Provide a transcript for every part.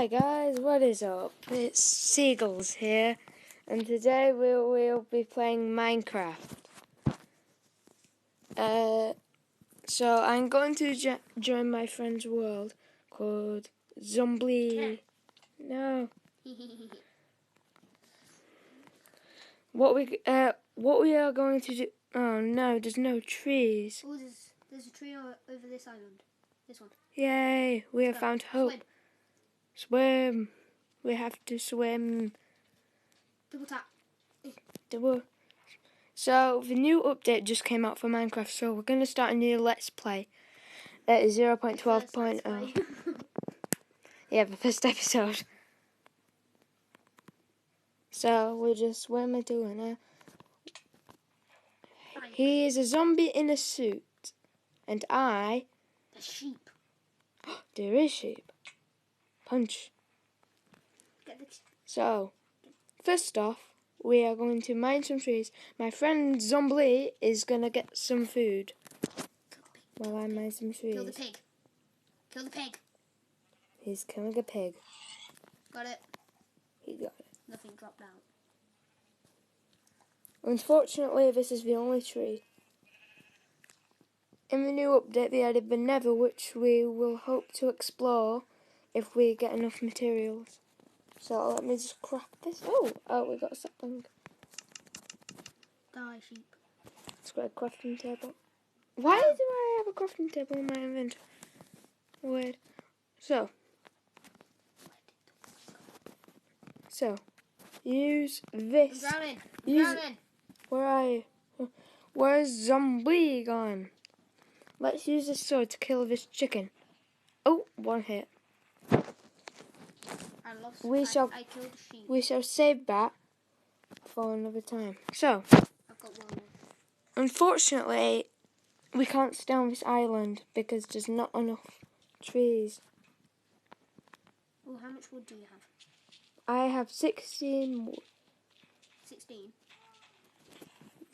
Hi guys, what is up? It's Seagulls here, and today we'll be playing Minecraft. So I'm going to join my friend's world called Zombie. No. What we are going to do? Oh no, there's no trees. Oh, there's a tree over this island. This one. Yay! We have found hope. Swim. We have to swim. Double tap. So the new update just came out for Minecraft, so we're going to start a new Let's Play at 0.12.0. Yeah, the first episode. So we're just, what am I doing now? He is a zombie in a suit, and I... A sheep. There is sheep. Punch. So, first off, we are going to mine some trees. My friend Zombie is going to get some food while I mine some trees. Kill the pig. Kill the pig. He's killing a pig. Got it. He got it. Nothing dropped out. Unfortunately, this is the only tree. In the new update, they added the Nether, which we will hope to explore if we get enough materials. So let me just craft this. Oh, we got a sapling. Die, sheep. It's got a crafting table. Why do I have a crafting table in my inventory? Weird. So, use this. I'm drowning. Drowning. Where are you? Where's Zombie gone? Let's use this sword to kill this chicken. Oh, one hit. I killed the sheep. We shall save that for another time. So, I've got one more. Unfortunately, we can't stay on this island because there's not enough trees. Oh, how much wood do you have? I have 16 wood. 16?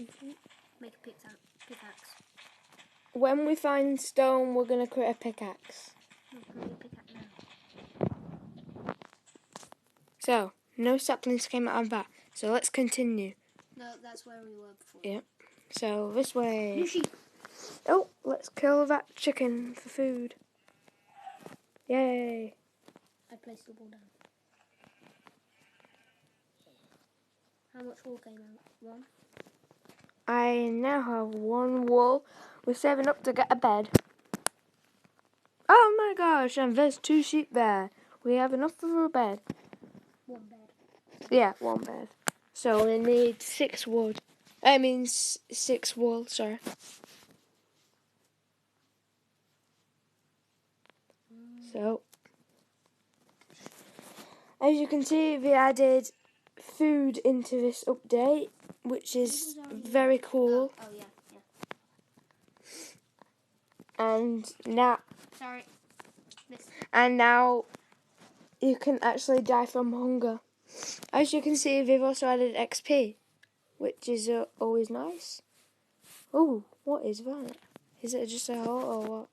Mm-hmm. Make a pickaxe. When we find stone, we're going to create a pickaxe. So, no saplings came out of that. So let's continue. No, that's where we were before. Yep. So, this way. New sheep. Oh, let's kill that chicken for food. Yay. I placed the ball down. How much wool came out? One? I now have one wool. We're saving up to get a bed. Oh my gosh, and there's 2 sheep there. We have enough for a bed. One bed. Yeah, one bed. So we need 6 wood. I mean 6 wool, sorry. So, as you can see, we added food into this update, which is very cool. Oh yeah. And now... Sorry. And now you can actually die from hunger. As you can see, we've also added XP, which is always nice. Oh, what is that? Is it just a hole or what?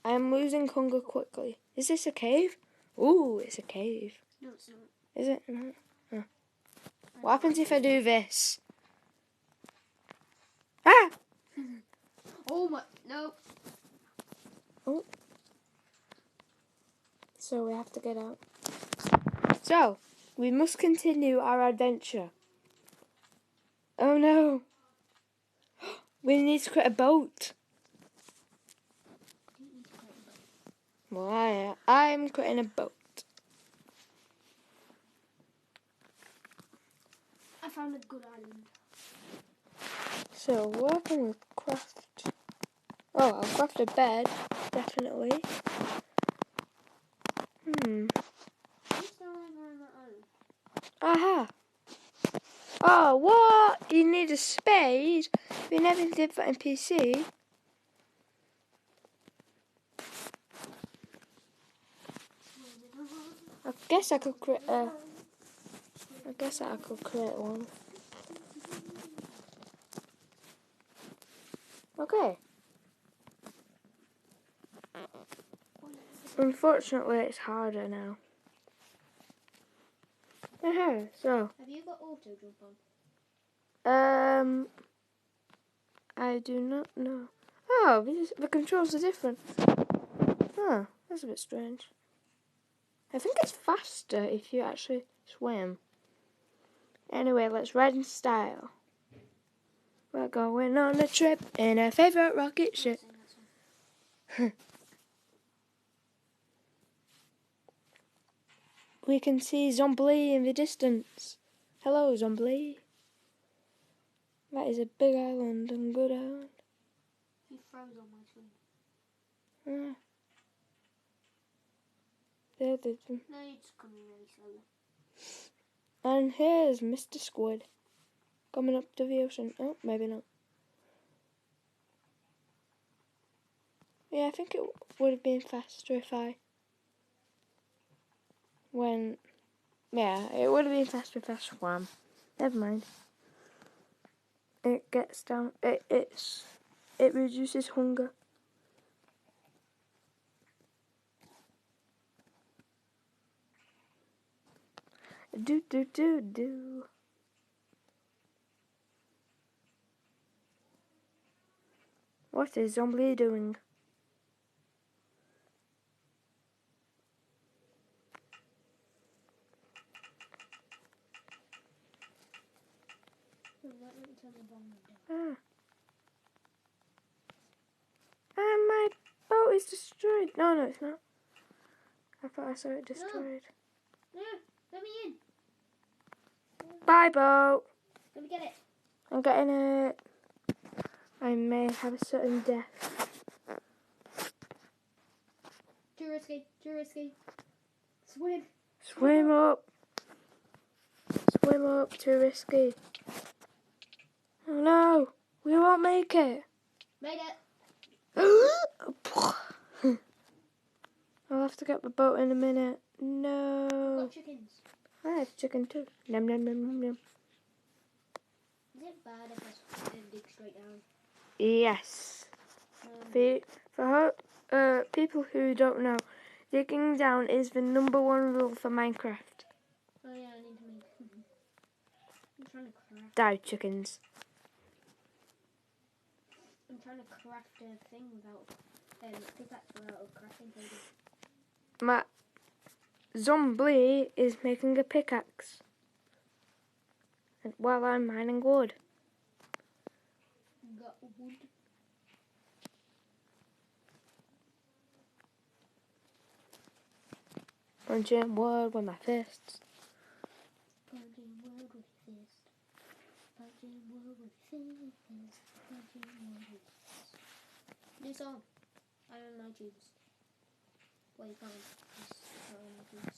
I am losing hunger quickly. Is this a cave? Ooh, it's a cave. No, it's not. Is it? No. Oh. What happens if I do this? Ah! Oh my, no. Oh. So we have to get out. So, we must continue our adventure. Oh no. We need to create a boat. Well, I'm creating a boat. I found a good island. So, what can we craft? Oh, I'll craft a bed, definitely. Aha! Oh, what? You need a spade? We never did that in PC. I guess I could create one. Okay. Unfortunately, it's harder now. So. Have you got auto jump on? I do not know. Oh, the controls are different. Oh, that's a bit strange. I think it's faster if you actually swim. Anyway, let's ride in style. We're going on a trip in our favourite rocket ship. We can see Zombie in the distance. Hello, Zombie. That is a big island and good island. He froze on my screen. Yeah. There, there, there. No, you're just coming really slowly. And here's Mr. Squid coming up to the ocean. Oh, maybe not. Yeah, I think it would have been faster if I went. Yeah, it would have been faster if I swam. Never mind. It gets down. It reduces hunger. Do. What is Zombie doing? Let me turn the volume Ah. down. And my boat is destroyed. No, it's not. I thought I saw it destroyed. No, let me in. Bye, boat. Let me get it. I'm getting it. I may have a certain death. Too risky. Too risky. Swim. Swim up. Swim up. Too risky. Oh no, we won't make it. Made it. I'll have to get the boat in a minute. I've No. got chickens. I have chicken too. Nom nom nom nom nom. Is it bad if I dig straight down? Yes. For people who don't know, digging down is the #1 rule for Minecraft. Oh yeah, I need to make. I'm trying to craft. Die, chickens. I'm trying to craft a thing without pickaxe without a crafting table. My zombie is making a pickaxe, and while I'm mining wood. Got wood. Punching wood with my fists. Punching wood with fist. Punching wood with fist. Punching wood with fist. New song. I on iTunes. Well, you can't. It's not on iTunes.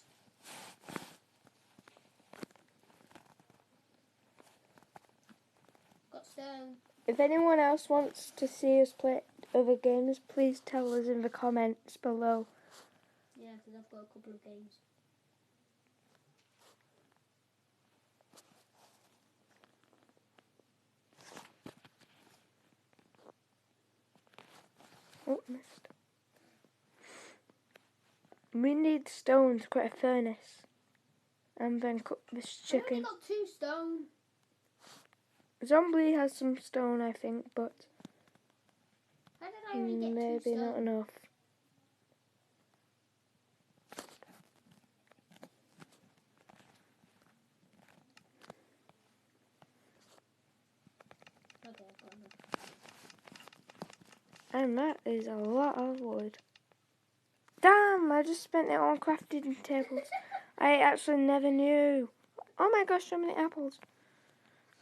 Got stone. If anyone else wants to see us play other games, please tell us in the comments below. Yeah, because I've got a couple of games. Oh, missed. We need stone to create a furnace. And then cook this I only chicken. got 2 stone. Zombie has some stone, I think, but How did I only get 2 maybe stone? not enough. Okay, I've got enough. And that is a lot of wood. Damn, I just spent it on crafting tables. I actually never knew. Oh my gosh, so many apples.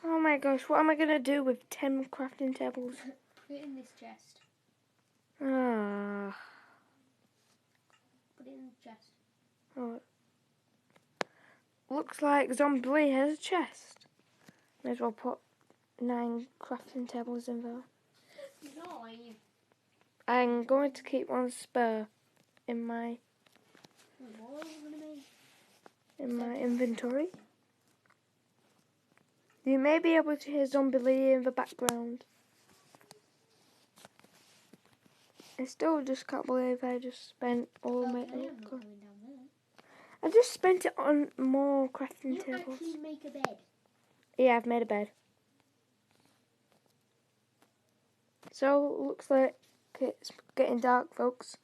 Oh my gosh, what am I going to do with 10 crafting tables? Put it in this chest. Ah. Put it in the chest. Oh. Looks like Zombie has a chest. May as well put 9 crafting tables in there. 9. I'm going to keep one spare in my What are you going to make? in my inventory. You may be able to hear Zombie in the background. I still just can't believe I just spent all my... Okay, I'm not going down there. I just spent it on more crafting You tables. actually make a bed. Yeah, I've made a bed. So, looks like it's getting dark, folks.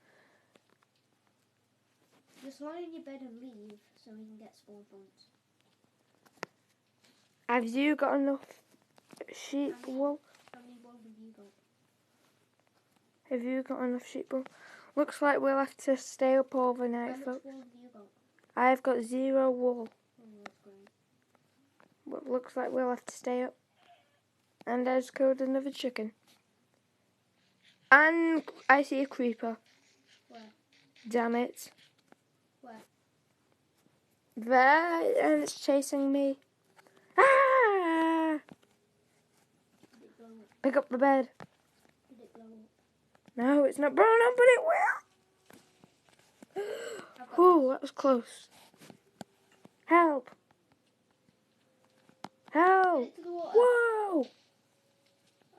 Just lie in your bed and leave so we can get spawn points. Have you got enough sheep wool? How many wool have you got? Have you got enough sheep wool? Looks like we'll have to stay up How overnight, much folks. wool have you got? I've got 0 wool. Oh, that's great. But looks like we'll have to stay up. And I just killed another chicken. And I see a creeper. Where? Damn it. Where? There, and it's chasing me. Ah! Did it blow up? Pick up the bed. Did it blow up? No, it's not blown up, but it will. I've got Whew, that was close. Help. Help. it to the water. Whoa.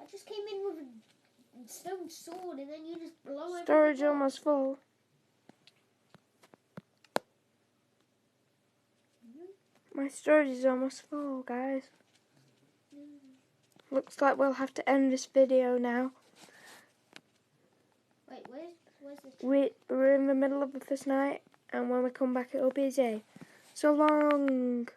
I just came in with a stone sword and then you just blow everything Storage up. almost full. My storage is almost full, guys. Looks like we'll have to end this video now. Wait, where's the We're in the middle of the first night, and when we come back it'll be day. So long.